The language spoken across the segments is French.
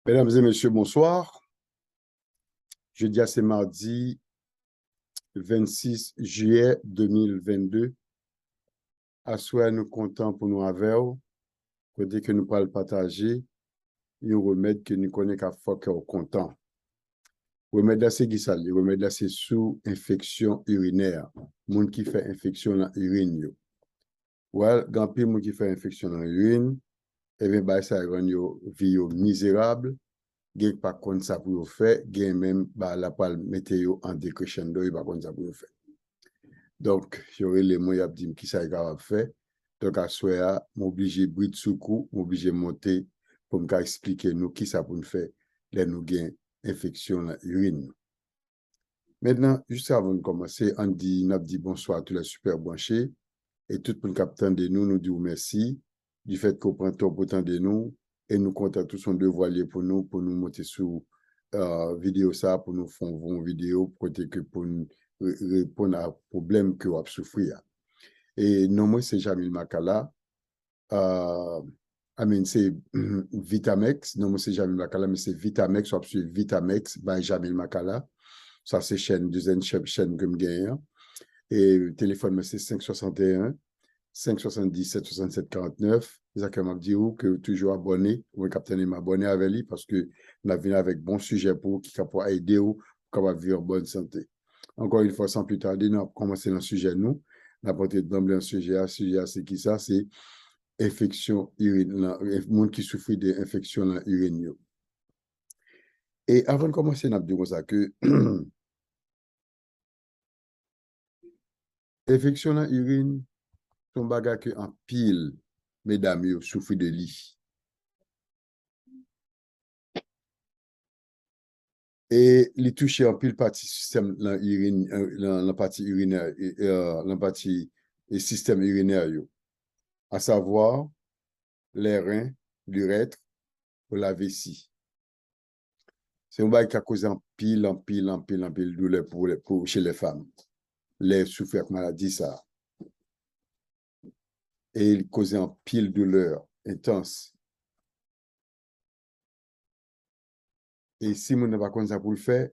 Mesdames et messieurs, bonsoir. Jeudi à ce mardi 26 juillet 2022. À soir, nous comptons pour nous avec vous, côté que nous pourrons partager un remède que nous connaissons qu'à fois qu'on est content. Remède là, c'est qui ça? Le remède là, c'est sous infection urinaire. Monde qui fait infection dans l'urine. Ouais, quand pile monde qui fait infection dans l'urine, eh bien, bah, ça rend yo vie misérable. Gen pas kon ça pour faire, gen même bah la pal mettre yo en décrescendo, pas kon ça pour faire. Donc, j'aurais les moyens de dire qui ça est capable de faire. Donc, à ce moment-là, m'obligé de bride sous coup, m'obligé de monter pour me expliquer nous qui ça pour nous faire, là nous gain infection dans l'urine. Maintenant, juste avant de commencer, on dit bonsoir à tous les super branchés et tout le capitaine de nous, nous dit merci du fait qu'on prend temps pour temps de nous et nous comptons tous son devoir pour nous monter sur vidéo ça, pour nous faire une vidéo pour nous répondre à problème que vous avez souffrir. Et non, moi, c'est Jamil Makala. C'est Vitamex. Non, moi, c'est Jamil Makala, mais c'est Vitamex. Vous avez Vitamex by Jamil Makala. Ça, c'est deuxième chaîne que je gagne. Et le téléphone, c'est 561 577 67 49. Ça m'a dit que toujours abonné, ou capitaine m'abonner avec lui parce que nous avons avec bon sujet pour qui va aider ou pour vivre en bonne santé. Encore une fois, sans plus tarder, nous allons commencer dans le sujet nous. Nous avons d'emblée un sujet, c'est qui ça? C'est infection urinaire, le monde qui souffre d'infection dans l'urine. Et avant de commencer, nous avons dit ça que infection dans l'urine, son bagage que en pile, mesdames, souffrent de lit. Et les toucher en pile partie système la partie urinaire la partie système urinaire à savoir les reins, l'urètre ou la vessie. C'est un bail qui a causé en pile douleur pour chez les femmes. Les souffrent de maladie ça. Et il cause en pile douleur intense. Et si on n'a pas comme ça pour le faire,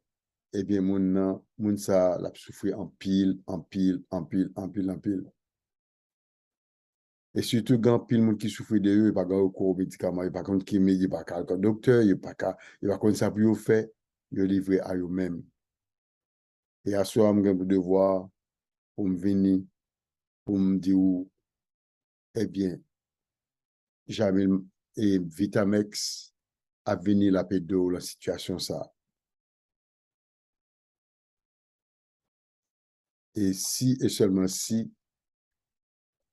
eh bien, mon ça l'a souffrir en pile. Et surtout, quand pile monde qui souffre de eux, il n'y a pas de recours aux médicaments, il n'y a pas de chimie, il n'y a pas de docteur, il n'y a pas de ça pour faire, ils livré à eux-mêmes. Et à ce moment, je vais devoir pour me venir, pour me dire, eh bien, jamais et Vitamex a venu la pédo, la situation ça. Et si et seulement si,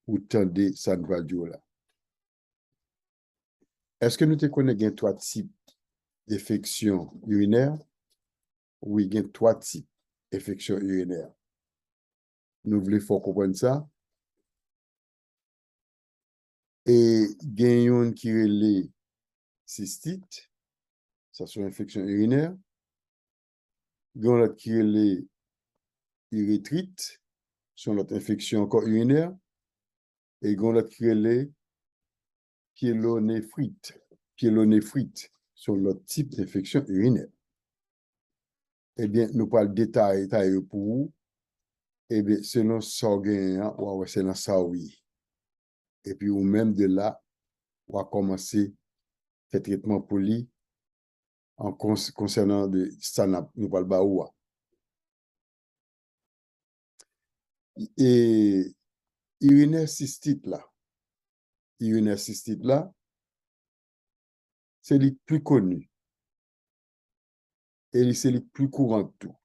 vous tendez ça nouvelle dire là. Est-ce que nous te connaissons trois types d'infections urinaires? Oui, il y a trois types d'infections urinaires. Nous voulons faut comprendre ça. Et il y a une qui est les cystites, ça c'est une infection urinaire. Il y a une autre qui est les urétrites, c'est une autre infection encore urinaire. Et il y a une autre qui est les pyélonéphrite. Pyélonéphrite sont l'autre type d'infection urinaire. Eh bien, nous parlons détail pour vous. Eh bien, selon ça, ou c'est dans ça, oui. Et puis, ou même de là, on va commencer faire traitement pour lui en concernant de ça, nous parlons de où. Et urinaire cystite là, c'est le plus connu. Et c'est le plus courant de tout.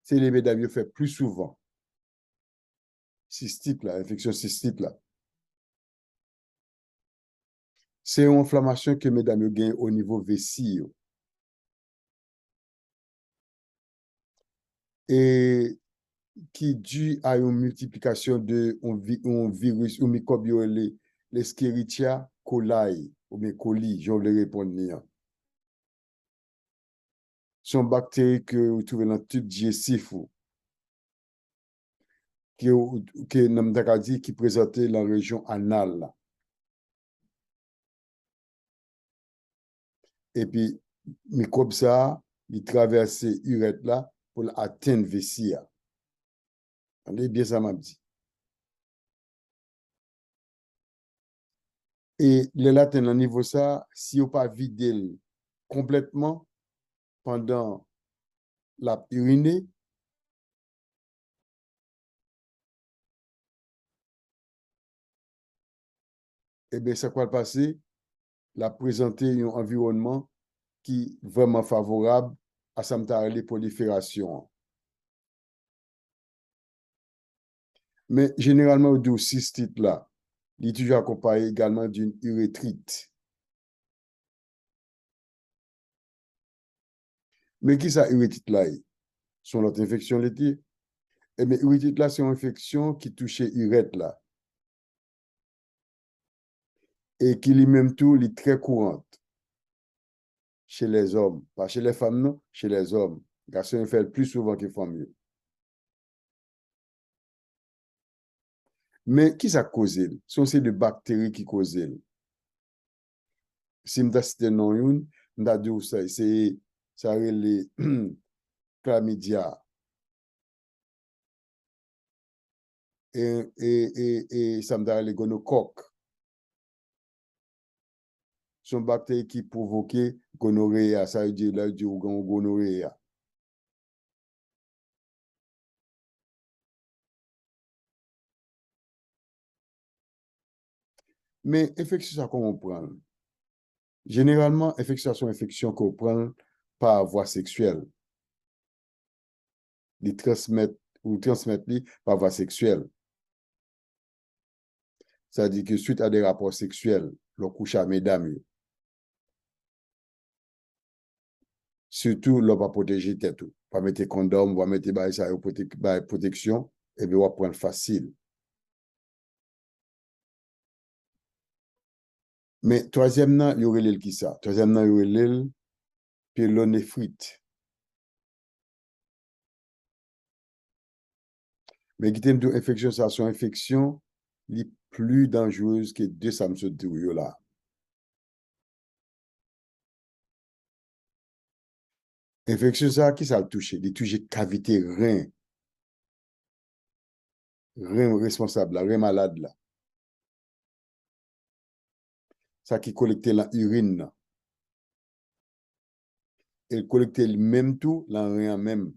C'est les mesdames fait plus souvent. Cystite là, infection cystite là. C'est une inflammation que mesdames gagnent au niveau vessie. Et qui est due à une multiplication de un virus ou microbe, l'Escherichia coli, ou bien coli, je vais répondre. Son bactérie que vous trouvez dans le tube digestif, qui présentait dans la région anale. Et puis, microbe ça, il traverse l'urètre là pour atteindre vessie. On est bien ça m'a dit. Et le latin, au niveau ça, si on pas vidé complètement pendant la urinée, eh bien, ça quoi passer? La présenter un environnement qui est vraiment favorable à sa prolifération. Mais généralement, au dos cystite là, il est toujours accompagné également d'une urétrite. Mais qui ça, urétrite là? Son autre infection l'été? Eh bien, urétrite là, c'est une infection qui touche l'urètre là. Et qui lui-même tout, est très courante chez les hommes. Pas chez les femmes, non, chez les hommes. Garçons fait le plus souvent que les femmes. Mais qui ça cause? Ce sont des bactéries qui causent. Si je cite non une, je dit ça, c'est ça les chlamydia et ça me les gonocoques. Ce sont des bactéries qui provoquent gonorrhée, ça veut dire là, du gonorrhée. Mais infection, ça comment on prend? Généralement, infection, c'est une infection qu'on prend par voie sexuelle. Ils transmettent ou transmettent par voie sexuelle. C'est-à-dire que suite à des rapports sexuels, le couche à mesdames, surtout, l'on va protéger tête. Pas mettre condom, on va mettre protection, et bien on va prendre facile. Mais troisième, il y aurait l'île qui ça. Troisième, il y aurait l'île pyélonéphrite. Mais qui t'aime infection, ça, son infection, les plus dangereuse que deux samsodouilles là. Infection, ça, qui ça le touche? Il touche cavité rein. Rein responsable, là, rein malade là. Ça qui collecte l'urine. Et collecte le même tout, là, rien même.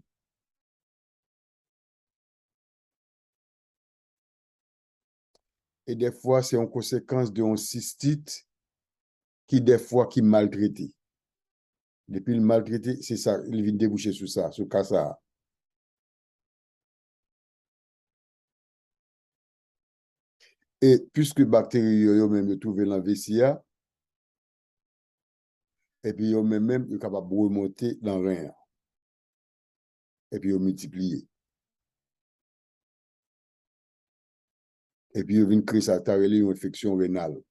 Et des fois, c'est en conséquence d'un cystite qui, des fois, qui maltraité. Depuis le maltraité, c'est ça, il vient déboucher sur ça, sur ça. Et puisque les bactéries, ont même trouvé dans le VCA, et puis ils même, ils sont capables de remonter dans le rein. Et puis ils multiplier. Et puis ils viennent créer ça, une infection rénale.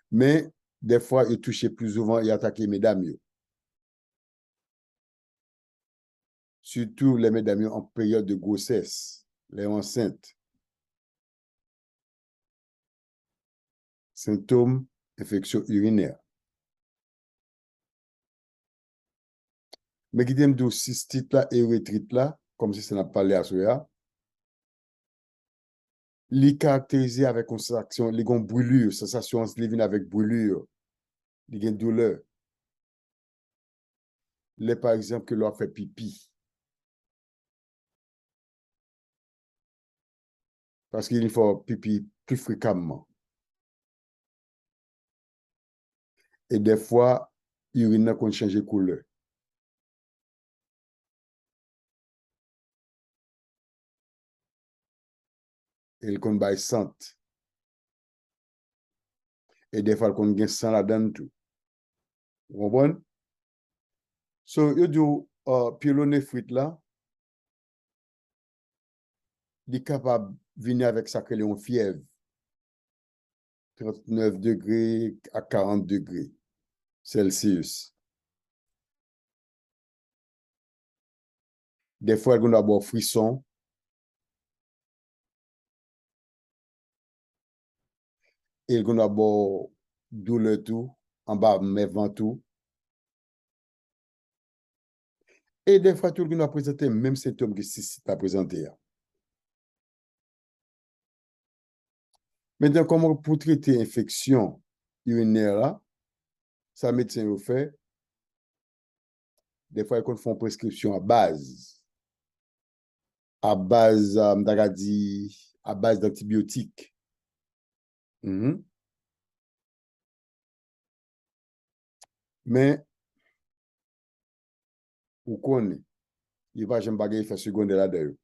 Mais des fois, ils touchent plus souvent, ils attaquent les mesdames. Surtout les mesdames en période de grossesse, les enceintes. Symptômes, infection urinaire. Mais qui t'aime de cystite là et érythrite là, comme si ça n'a pas parlé à cela, les caractériser avec une sensation, les brûlure, sensation living avec brûlure, les douleur. Les par exemple que l'on fait pipi. Parce qu'il faut pipi plus fréquemment. Et des fois, l'urine qu'on change de couleur. Et qu'on baille sente. Et des fois, qu'on gagne sang là-dedans tout. Vous comprenez? So, il y a du pyélonéphrite là, il est capable de venir avec ça que une fièvre. 39 degrés à 40 degrés Celsius. Des fois, il y a un frisson. Et il y a douleur tout, en bas, mais vent tout. Et des fois, tout le monde a présenté le même symptôme que si tu as présenté. Maintenant, comment pour traiter l'infection urinaire là, ça médecin au fait, des fois, ils font prescription à base, à base d'antibiotiques. Mhm. Mais, vous connaissez, il va jamais bagay effet secondaire là-dedans.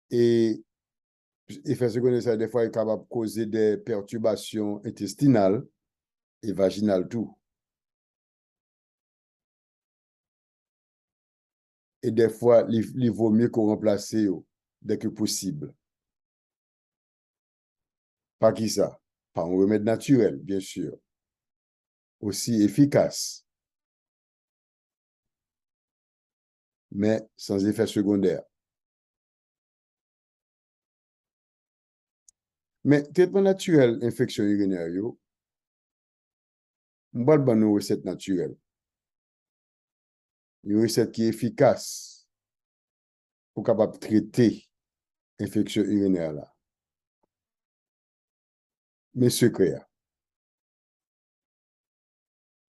Et effet secondaire, ça, des fois, est capable de causer des perturbations intestinales et vaginales tout. Et des fois, il vaut mieux qu'on remplace dès que possible. Pas qui ça? Par un remède naturel, bien sûr. Aussi efficace, mais sans effet secondaire. Mais traitement naturel, infection urinaire, on va une recette naturelle. Une recette qui est efficace pour capable traiter l'infection urinaire là. Mais secret,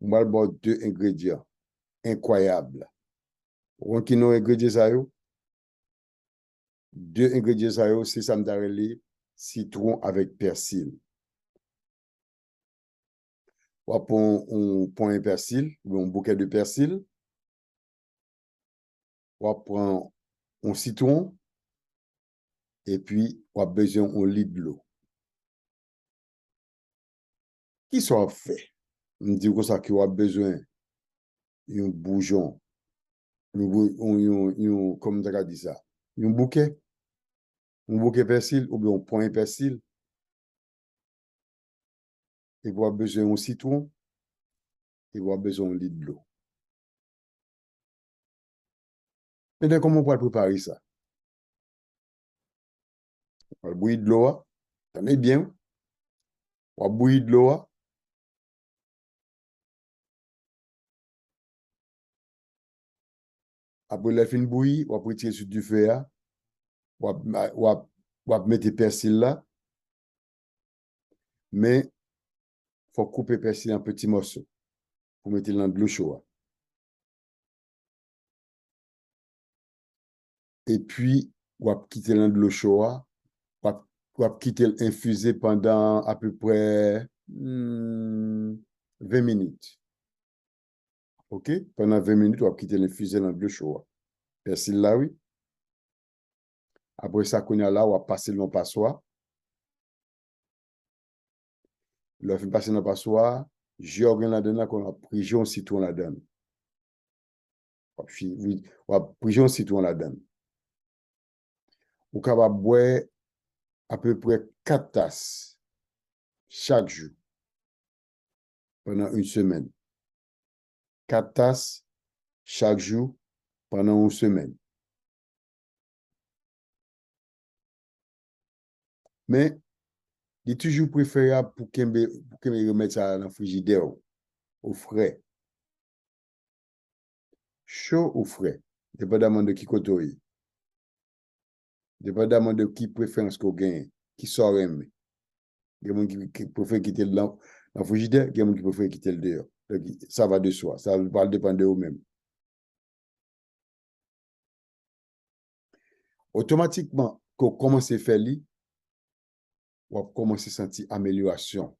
on va boire 2 ingrédients incroyables. On qui nous ingrédients ça yo? 2 ingrédients ça yo, c'est ça me citron avec persil. On prend un persil, un bouquet de persil. On prend un citron et puis on a besoin d'un litre de l'eau. Qui soit fait? On dit que ça qui a besoin d'un bouillon, comme tu as dit ça, un bouquet persil ou bien on prend un persil et on a besoin d'un citron et on a besoin d'un litre de l'eau. Maintenant, comment on peut préparer ça? On va bouillir de l'eau, tenez bien, on va bouillir de l'eau. Après la fin bouillie, on va retirer sur du feu, on va mettre le persil là, mais il faut couper le persil en petits morceaux pour mettre dans de l'eau chaude. Et puis, on va quitter dans de l'eau chaude, on va quitter l'infuser pendant à peu près 20 minutes. OK? Pendant 20 minutes, on va quitter l'infuser dans de l'eau chaude. Persil là, oui. Après ça, qu'on a là, on va passer dans le passoire. Le fait passer dans le passoire, j'ai organisé là-dedans qu'on a pris un citron là-dedans. On va pris un citron là-dedans. On va boire à peu près 4 tasses chaque jour pendant une semaine. 4 tasses chaque jour pendant une semaine. Mais il est toujours préférable pour qu'on remette ça dans le frigidaire au frais. Chaud ou frais, dépendamment de qui côté. Dépendamment de qui préférence qu'on gagne, qui sort aimer. Il y a des gens qui préfèrent quitter dans le frigidaire, il y a des gens qui préfèrent quitter le dehors. Donc, ça va de soi, ça va dépendre de vous-même. Automatiquement, quand on commence à faire li, on va commencer à sentir amélioration.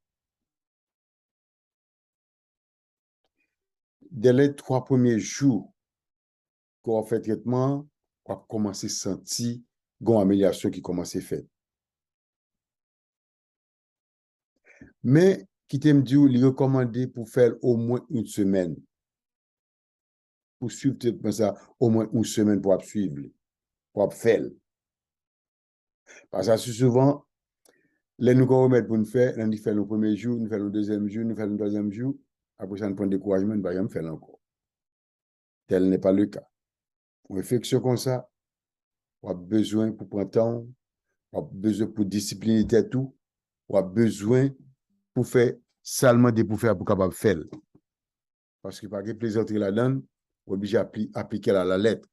Dès les 3 premiers jours qu'on fait traitement, on va commencer à sentir une amélioration qui commence à faire. Mais, qui t'aime dire, il est recommandé pour faire au moins une semaine. Pour suivre ça, au moins une semaine pour suivre, pour faire. Parce que souvent, les nous remettre pour nous faire, nous faisons le premier jour, nous faisons le deuxième jour, nous faisons le troisième jour. Après ça, nous prenons découragement, nous ne pouvons pas faire encore. Tel n'est pas le cas. Pour une réflexion comme ça, on a besoin pour prendre temps, on a besoin pour discipliner tout, ou a besoin pour faire seulement des pour faire pour capable faire. Parce que par exemple, plaisanterie là-dedans, ou obligé d'appliquer à la lettre.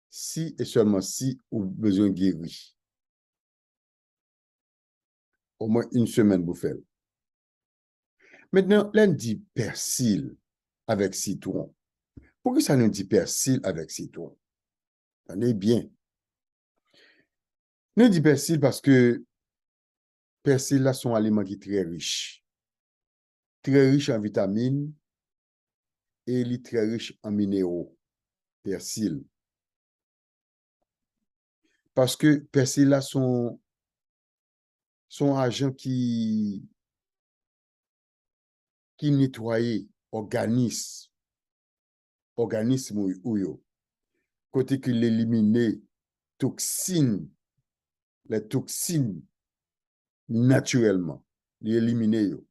Si et seulement si ou besoin guéri. Au moins une semaine pour faire. Maintenant, là, on dit persil avec citron. Pourquoi ça nous dit persil avec citron? On est bien. Nous dit persil parce que persil là sont un aliment qui est très riche. Très riche en vitamines et il est très riche en minéraux. Persil. Parce que persil là sont agents qui nettoient organisme ou yo. Côté qu'il élimine les toxines naturellement. Il élimine yo.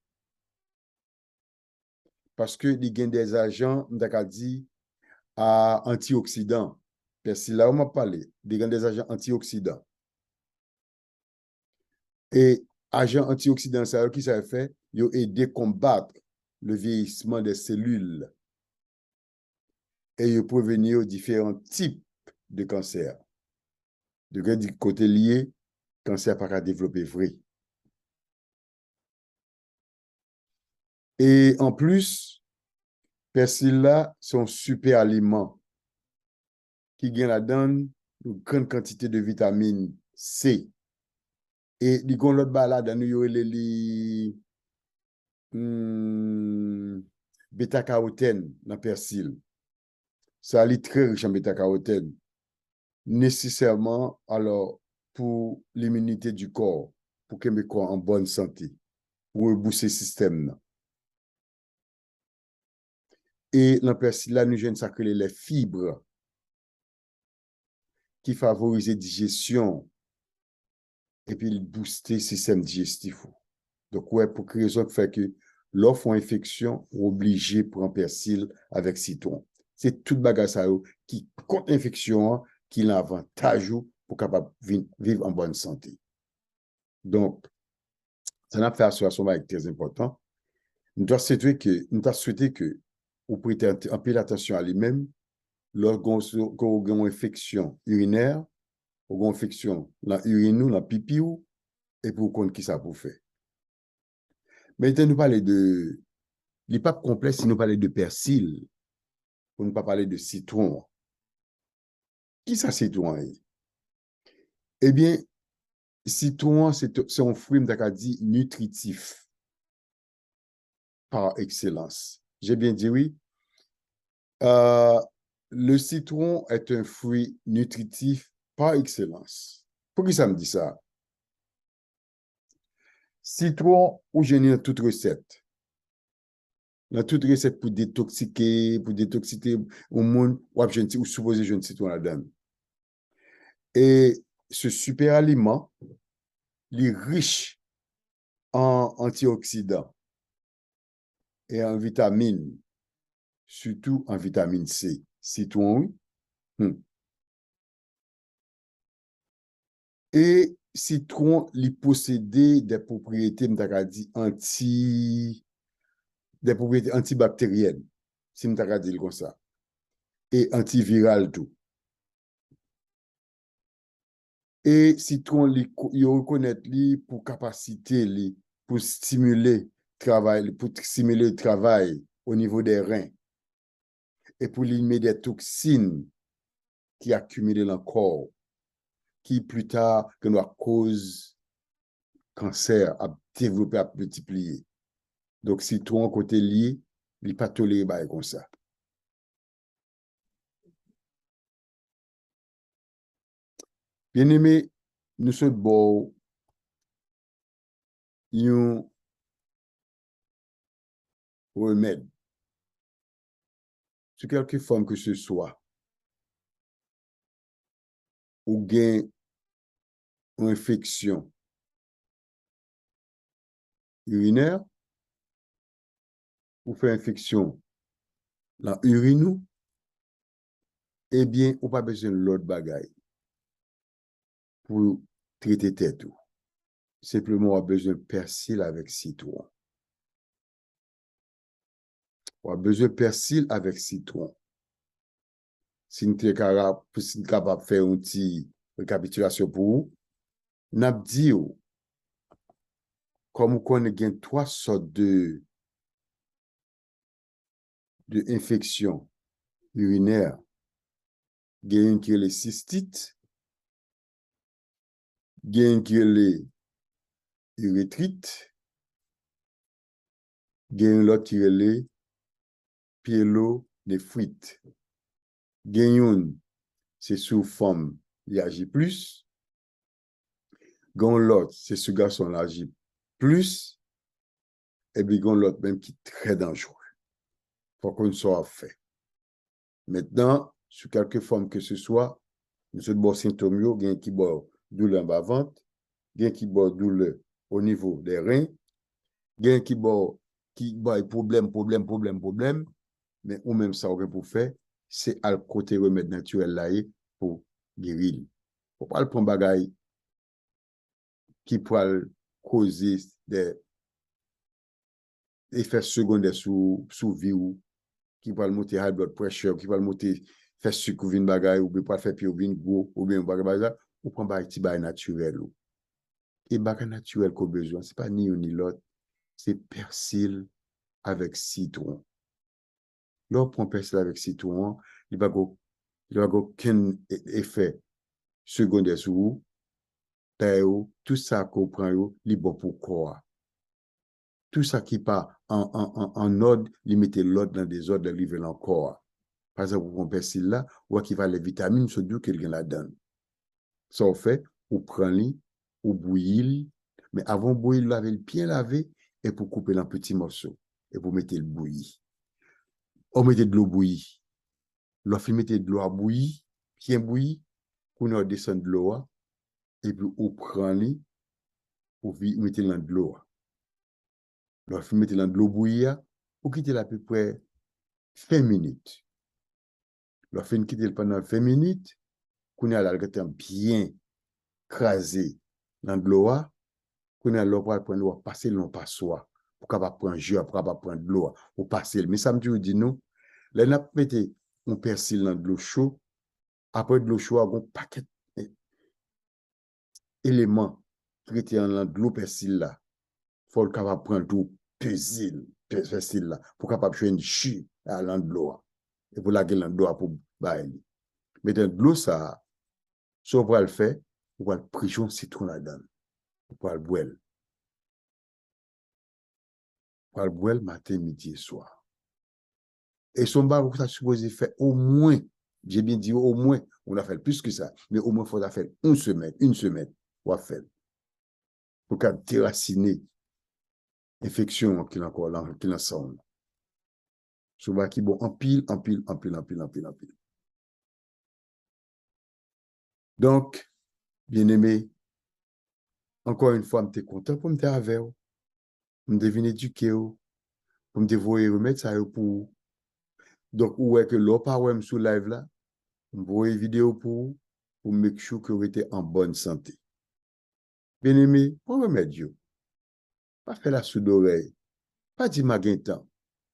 Parce que il y a des agents, on dit, antioxydants. Persil là, on m'a parlé, il y a des agents antioxydants. Et agents antioxydants, ça qui ça fait? Ils aident à combattre le vieillissement des cellules et ils prévenir différents types de cancers. Du côté lié, cancer pas développer vrai. Et en plus, persil là, c'est un super aliment qui gagne là-dedans une grande quantité de vitamine C. Et il y a l'autre balade dans nous les bêta-carotène dans persil. Ça est très riche en bêta-carotène. Nécessairement, alors, pour l'immunité du corps, pour que mes corps en bonne santé, pour rebooster le système. Et dans persil là, nous jeunes sacrés les fibres qui favorisent la digestion et puis booster le système digestif. Donc, ouais, pour quelle raison fait que l'offre en infection obligé pour un persil avec citron. C'est toute bagage qui contre l'infection, qui l'avantage pour capable vivre en bonne santé. Donc, ça n'a fait association avec très important. Nous devons souhaiter que vous prêtez un peu d'attention à lui-même lorsqu'on a une infection urinaire, ou une infection dans l'urine ou dans le pipi, et pour qu'on qui ça pour faire. Maintenant, nous parlons de il n'est pas complet si nous parlons de persil, pour ne pas parler de citron. Qui ça, citron? Eh bien, citron, c'est un fruit, dit, nutritif par excellence. J'ai bien dit oui. Le citron est un fruit nutritif par excellence. Pourquoi ça me dit ça? Citron, ou je n'ai toute recette. Dans toute recette pour détoxiquer au monde, ou supposer je ne citron là-dedans. Et ce super aliment, il est riche en antioxydants et en vitamines, surtout en vitamine C. Citron, oui. Et citron, il possède des propriétés, des propriétés antibactériennes, si je dire comme ça, et antivirales tout. Et citron, il reconnaît pour capacité, pour stimuler le travail au niveau des reins et pour éliminer des toxines qui accumulent dans le corps, qui plus tard, que nous cause cancer, à développer, à multiplier. Donc, citron côté lié, il n'est pas toléré comme ça. Bien aimé, nous sommes beaux, un remède, sous quelque forme que ce soit, ou gain une infection urinaire, ou fait infection dans l'urine, eh bien, on n'a pas besoin de l'autre bagaille pour traiter tête. simplement on a besoin de persil avec citron. On a besoin de persil avec citron. Si nous sommes capables de faire une petite récapitulation pour vous, nous avons dit, comme on connaît trois sortes d'infections urinaires, il y a une qui est les cystites, il y a une qui est les urétrites, il y a une autre qui est les pyélonéphrite. Il y a une, c'est sous forme, il agit plus. Il y a l'autre, c'est sous garçon, il agit plus. Et puis il y a l'autre même qui est très dangereux. Il faut qu'on soit fait. Maintenant, sous quelque forme que ce soit, nous avons des symptômes, il y a qui ont douleur en bas-ventre, il y a qui ont douleur au niveau des reins, il y a qui ont problème, mais ou même ça, pour faire, c'est à côté remède naturel là pour guérir. Il ne faut pas le prendre bagaille qui peut causer des effets secondaires sous vie ou qui peut monter high blood pressure, qui peut monter faire sucre vin bagaille ou bien faire pire vin gros ou bien bagaille ou prendre bagaille ti bagaille naturel. Et bagaille naturel qu'on besoin, c'est pas ni un ni l'autre, c'est persil avec citron. Là, prend persil avec citron, il va aucun effet secondaire sur vous. Tout ça qu'on prend, il bon pour quoi. Tout ça qui part en ordre, il mette l'ordre dans des ordres de livrer encore. Par exemple, pour un persil là, ou qui va les vitamines, se dit quelqu'un la donne. Ça, on fait, ou prend lit, ou bouillir, mais avant de bouillir, laver le bien lavé, et pour couper en petits morceaux, et pour mettre le bouilli. On met de l'eau bouillie. Lorsqu'on met de l'eau à bouillir, bien bouillie, on descend de l'eau, et puis on prend lit, ou mettre dans de l'eau. Lorsqu'on met dans de l'eau bouillie, on quitte à peu près 20 minutes. Lorsqu'on quitte pendant 20 minutes, on a l'algatin bien crasé dans de l'eau, qu'on a l'eau pour prendre l'eau, passer l'eau par soi, pour capable prendre jus, pour capable prendre de l'eau, pour passer. Mais ça me dit nous, là, on mettez un persil dans de l'eau chaude, après de l'eau chaude, on a un paquet d'éléments traités dans de l'eau persil là. Il faut capable prendre tout persil là, pour capable jouer une jus à l'eau de l'eau. Et pour la gueule de l'eau pour bailler. Mais dans de l'eau, ça, si on va le faire, on va le priger citron là-dedans. On va le boire. On va le boire matin, midi et soir. Et son bar, vous supposé faire au moins, j'ai bien dit au moins, on a fait plus que ça, mais au moins, il faut faire une semaine, on va faire. Pour qu'à déraciner l'infection qu'il a encore là, qu'il a ensemble. Ce bar qui bon en pile. Donc, bien aimé, encore une fois, je suis content pour me faire avec vous, pour me devenir éduqué, pour me devoir remettre ça pour vous. Donc, où est que l'eau pas sous live là, je vais une vidéo pour make sure que vous êtes en bonne santé. Bien aimé, on remet Dieu. Pas faire la soude d'oreille. Pas dire ma temps.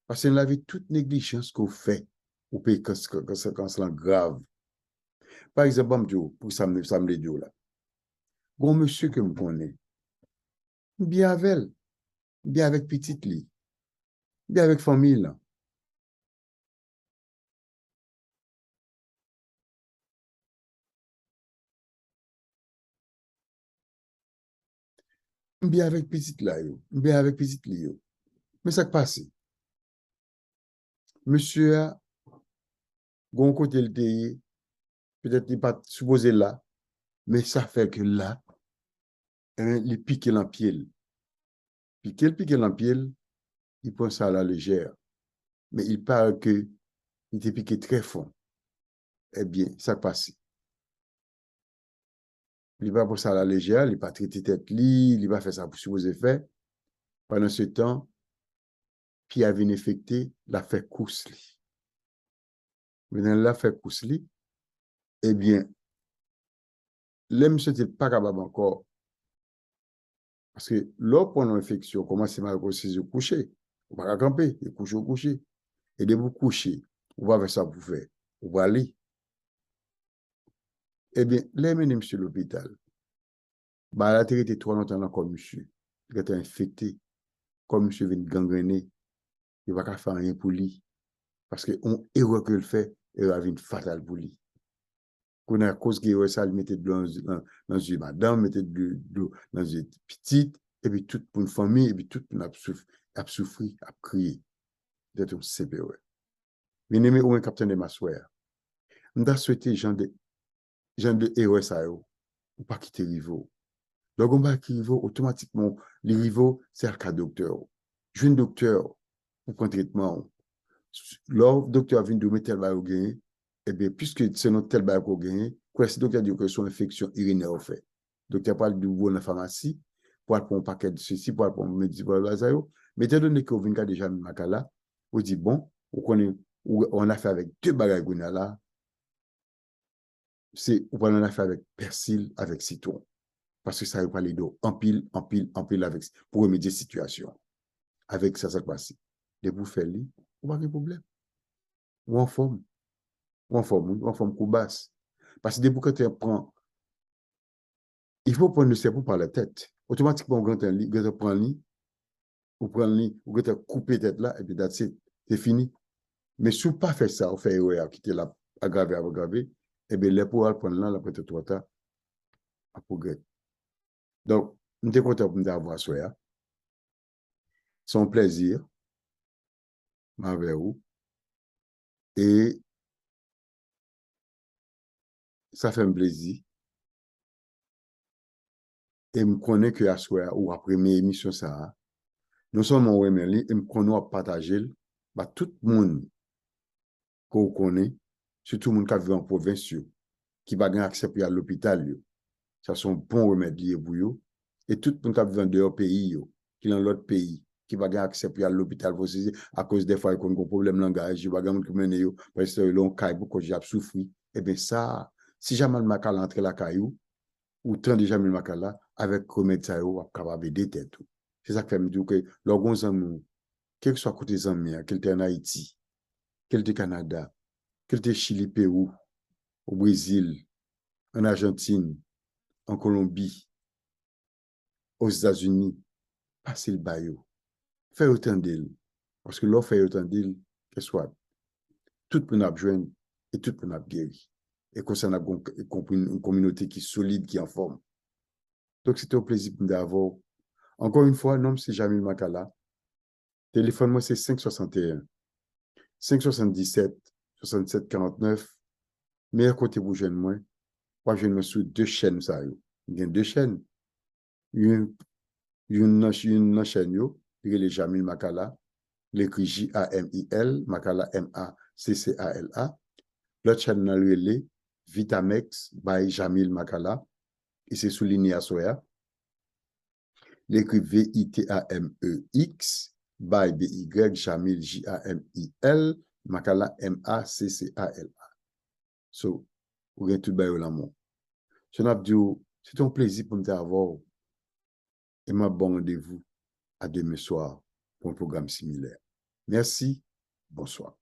Parce que dans la vie, toute négligence qu'on fait, ou peut conséquences grave. Par exemple, pour ça me dit là. Bon monsieur que me connaît, bien avec elle, bien avec petite lit, bien avec famille là. Bien avec petite là, bien avec petite lit. Mais ça qui passe. Monsieur a, bon côté le pays, peut-être il n'est pas supposé là, mais ça fait que là, il pique l'en pied. Pique l'en pied, il prend ça à la légère. Mais il parle que il était piqué très fort. Eh bien, ça passe. Il n'est pas pour ça à la légère, il n'est pas traité tête li, il n'est pas fait ça pour supposer faire. Pendant ce temps, puis il avait infecté, l'a fait course li. Maintenant, l'a fait course li, eh bien, l'homme n'était pas capable encore Parce que l'autre pendant l'infection, commence à se coucher. On va camper, et coucher au coucher. Et de vous coucher, on va faire ça pour faire. On va aller. Eh bien, les menem sur l'hôpital. Bah, la terre était trop longtemps comme monsieur. Il était infecté. Comme monsieur vient gangrener. Il va pas faire rien pour lui. Parce que on erreur que le fait, erreur vient fatale pour lui. Qu'on a cause que ça, il mettait de l'eau dans une madame, mettait de l'eau dans une petite, et puis toute pour une famille, et puis toute pour a souffri, a crié. D'être un CPE. Bien aimé, ou un capitaine de ma soeur. On a souhaité gens de héros ça, ou pas quitter Rivo. Donc, on va quitter Rivo, automatiquement, les Rivo, c'est un cas docteur. Jeune docteur, pour prendre traitement. Lors docteur vient de mettre tel bail au gain, et bien, puisque c'est notre tel bail au gain, quoi, c'est docteur dit que son infection urinaire au fait. Docteur parle de vous dans la pharmacie, pour aller pour un paquet de ceci, pour aller pour un médicament, mais étant donné que vous venez déjà dans ma là, vous dit bon, on a fait avec deux bagages là, c'est on a fait avec persil, avec citron. Parce que ça va parler d'eau en pile, en pile, en pile avec, pour remédier la situation. Avec ça, ça passe. De vous faire lit, on va pas de problème. Ou en forme coup basse. Parce que dès que tu prends, il faut prendre le cerveau par la tête. Automatiquement, quand tu prends le lit, ou prends le lit, ou quand tu coupes tête là, et puis c'est fini. Mais si vous pas fait ça, vous faites erreur, quitter la aggraver, et bien, les pouvoirs prendre là, après tout temps, à progrès. Donc, nous sommes contents d'avoir ça. C'est un plaisir, avec vous. Et ça fait un plaisir. Et je connais que à soir ou après mes émissions, ça, non seulement on aime et je connais partager, bah, tout le monde qu'on connaît, surtout le monde qui vit en province, qui va gagner accès à l'hôpital, ça sont bons remèdes liés pour eux. Et tout le monde qui vit en dehors pays, qui est dans l'autre pays, qui va gagner accès à l'hôpital, à cause des fois, qu'on a un problème de langage, il va gagner qui mène, parce que l'on caille beaucoup, j'ai souffert. Eh bien, ça, si jamais le macal entre la caillou, ou tant déjà mille makala avec remède ça yo capable d'aider tout. C'est ça que fait me dire que leurs amis, quel que soit côté amis, quel était en Haïti, quel était Canada, quel était Chili, Pérou, au Brésil, en Argentine, en Colombie, aux États-Unis, passez le bail. Fait autant d'îles. Parce que l'on fait autant d'îles, que soit tout le monde a besoin et tout le monde a guéri. Et qu'on s'en a une communauté qui est solide, qui est en forme. Donc, c'était un plaisir d'avoir. Encore une fois, nom c'est Jamil Makala. Téléphone, moi, c'est 561 577 67 49. Meilleur côté pour jeune moi. Moi, je me suis deux chaînes, ça. Il y a deux chaînes. Une chaîne, il y a Jamil Makala. L'écrit Jamil, Makala Maccala. L'autre chaîne, il y a Vitamex by Jamil Makala. Et c'est souligné à Soya. L'écrit Vitamex by BY Jamil Jamil Makala Maccala. So, vous avez tout bail l'amour. C'est un plaisir pour me avoir et ma bon rendez-vous à demain soir pour un programme similaire. Merci, bonsoir.